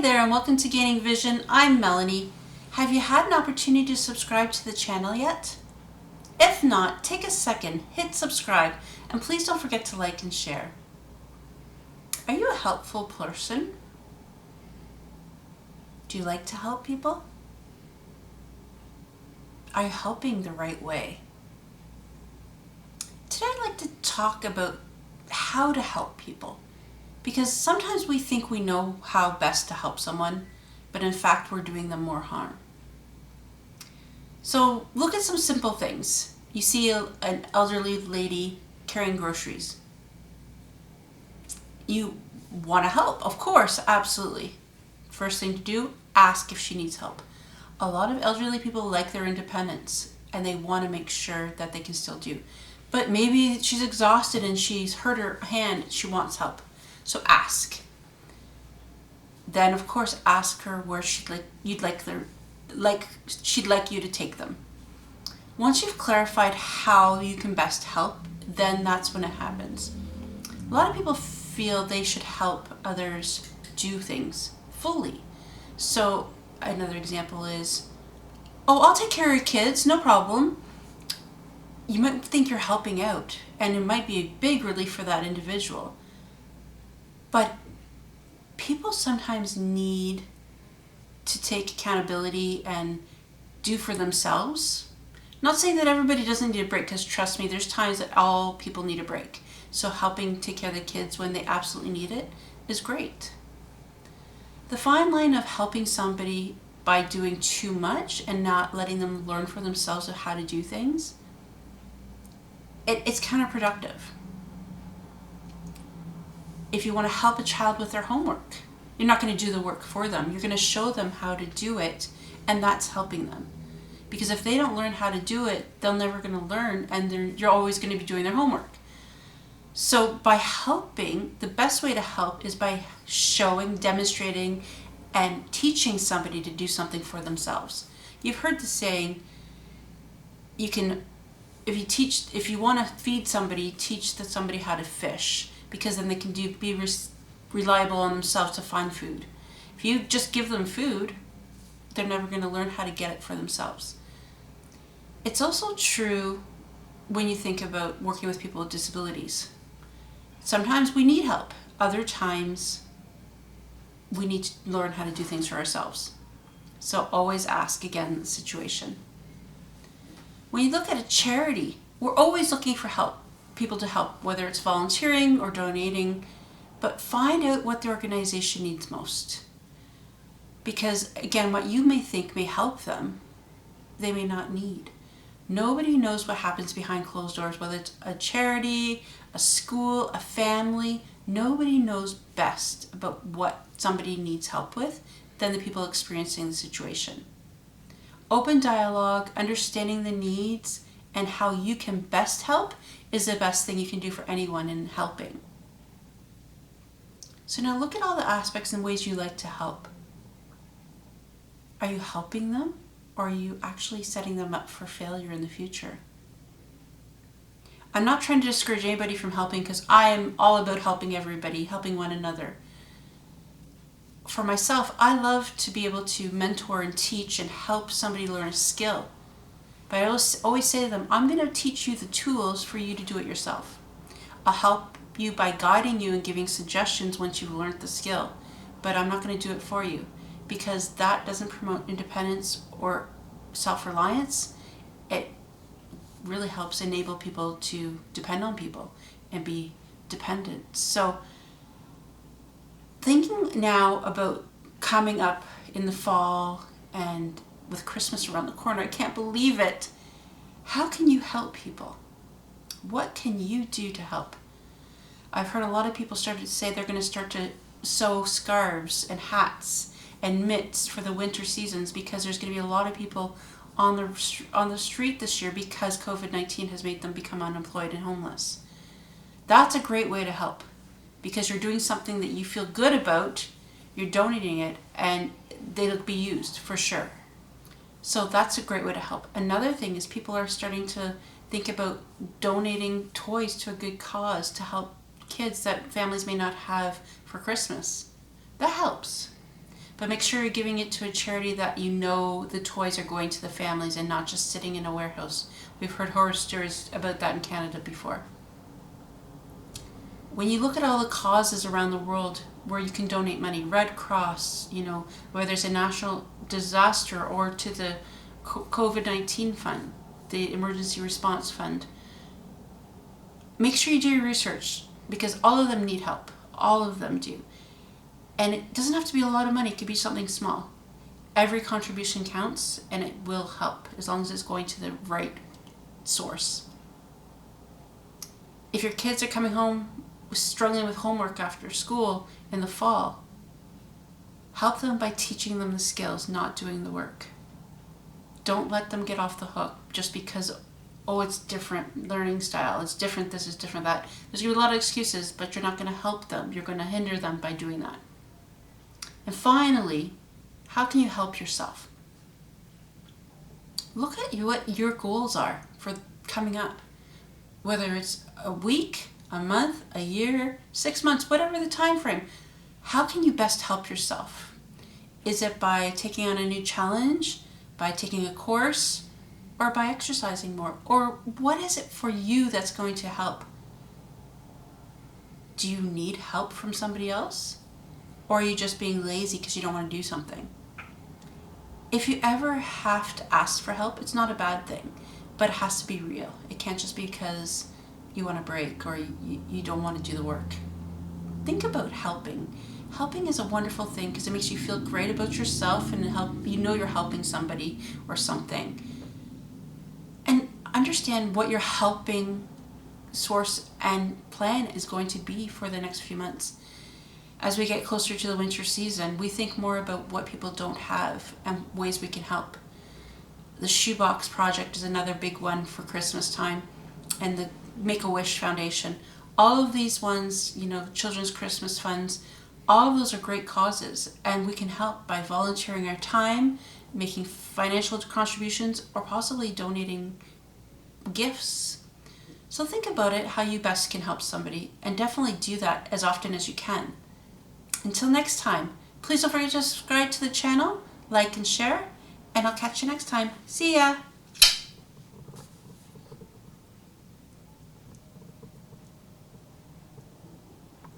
there and welcome to Gaining Vision. I'm Melanie. Have you had an opportunity to subscribe to the channel yet? If not, take a second, hit subscribe, and please don't forget to like and share. Are you a helpful person? Do you like to help people? Are you helping the right way? Today I'd like to talk about how to help people. Because sometimes we think we know how best to help someone, but in fact we're doing them more harm. So look at some simple things. You see an elderly lady carrying groceries. You want to help, of course, absolutely. First thing to do, ask if she needs help. A lot of elderly people like their independence and they want to make sure that they can still do. But maybe she's exhausted and she's hurt her hand, she wants help. So ask. Then of course ask her where she'd like you to take them. Once you've clarified how you can best help, then that's when it happens. A lot of people feel they should help others do things fully. So another example is, oh, I'll take care of your kids, no problem. You might think you're helping out, and it might be a big relief for that individual. But people sometimes need to take accountability and do for themselves. Not saying that everybody doesn't need a break, because trust me, there's times that all people need a break. So helping take care of the kids when they absolutely need it is great. The fine line of helping somebody by doing too much and not letting them learn for themselves of how to do things, it's counterproductive. If you want to help a child with their homework, you're not going to do the work for them. You're going to show them how to do it, and that's helping them. Because if they don't learn how to do it, they're never going to learn, and you're always going to be doing their homework. So by helping, the best way to help is by showing, demonstrating, and teaching somebody to do something for themselves. You've heard the saying, if you want to feed somebody, teach somebody how to fish. Because then they can be reliable on themselves to find food. If you just give them food, they're never going to learn how to get it for themselves. It's also true when you think about working with people with disabilities. Sometimes we need help. Other times we need to learn how to do things for ourselves. So always ask again the situation. When you look at a charity, we're always looking for help. People to help, whether it's volunteering or donating, but find out what the organization needs most. Because again, what you may think may help them, they may not need. Nobody knows what happens behind closed doors, whether it's a charity, a school, a family. Nobody knows best about what somebody needs help with than the people experiencing the situation. Open dialogue, understanding the needs, and how you can best help is the best thing you can do for anyone in helping. So now look at all the aspects and ways you like to help. Are you helping them, or are you actually setting them up for failure in the future? I'm not trying to discourage anybody from helping, because I am all about helping everybody, helping one another. For myself, I love to be able to mentor and teach and help somebody learn a skill. But I always say to them, I'm going to teach you the tools for you to do it yourself. I'll help you by guiding you and giving suggestions once you've learned the skill. But I'm not going to do it for you, because that doesn't promote independence or self-reliance. It really helps enable people to depend on people and be dependent. So thinking now about coming up in the fall and with Christmas around the corner, I can't believe it. How can you help people? What can you do to help? I've heard a lot of people started to say they're going to start to sew scarves and hats and mitts for the winter seasons, because there's going to be a lot of people on the street this year because COVID-19 has made them become unemployed and homeless. That's a great way to help, because you're doing something that you feel good about, you're donating it, and they'll be used for sure. So that's a great way to help. Another thing is people are starting to think about donating toys to a good cause to help kids that families may not have for Christmas. That helps. but make sure you're giving it to a charity that you know the toys are going to the families and not just sitting in a warehouse. We've heard horror stories about that in Canada before. When you look at all the causes around the world where you can donate money, Red Cross, whether it's a national disaster or to the COVID-19 fund, the Emergency Response Fund, make sure you do your research, because all of them need help. All of them do. And it doesn't have to be a lot of money. It could be something small. Every contribution counts, and it will help as long as it's going to the right source. If your kids are coming home struggling with homework after school in the fall, help them by teaching them the skills, not doing the work. Don't let them get off the hook just because, it's different learning style, it's different this, is different that. There's going to be a lot of excuses, but you're not going to help them. You're going to hinder them by doing that. And finally, how can you help yourself? Look at what your goals are for coming up. Whether it's a week, a month, a year, 6 months, whatever the time frame. How can you best help yourself? Is it by taking on a new challenge, by taking a course, or by exercising more? Or what is it for you that's going to help? Do you need help from somebody else? Or are you just being lazy because you don't want to do something? If you ever have to ask for help, it's not a bad thing, but it has to be real. It can't just be because you want a break or you don't want to do the work. Think about helping. Helping is a wonderful thing because it makes you feel great about yourself and you're helping somebody or something. And understand what your helping source and plan is going to be for the next few months. As we get closer to the winter season, we think more about what people don't have and ways we can help. The Shoebox Project is another big one for Christmas time, and the Make-A-Wish Foundation. All of these ones, Children's Christmas Funds, all of those are great causes, and we can help by volunteering our time, making financial contributions, or possibly donating gifts. So think about it, how you best can help somebody, and definitely do that as often as you can. Until next time, please don't forget to subscribe to the channel, like and share, and I'll catch you next time. See ya!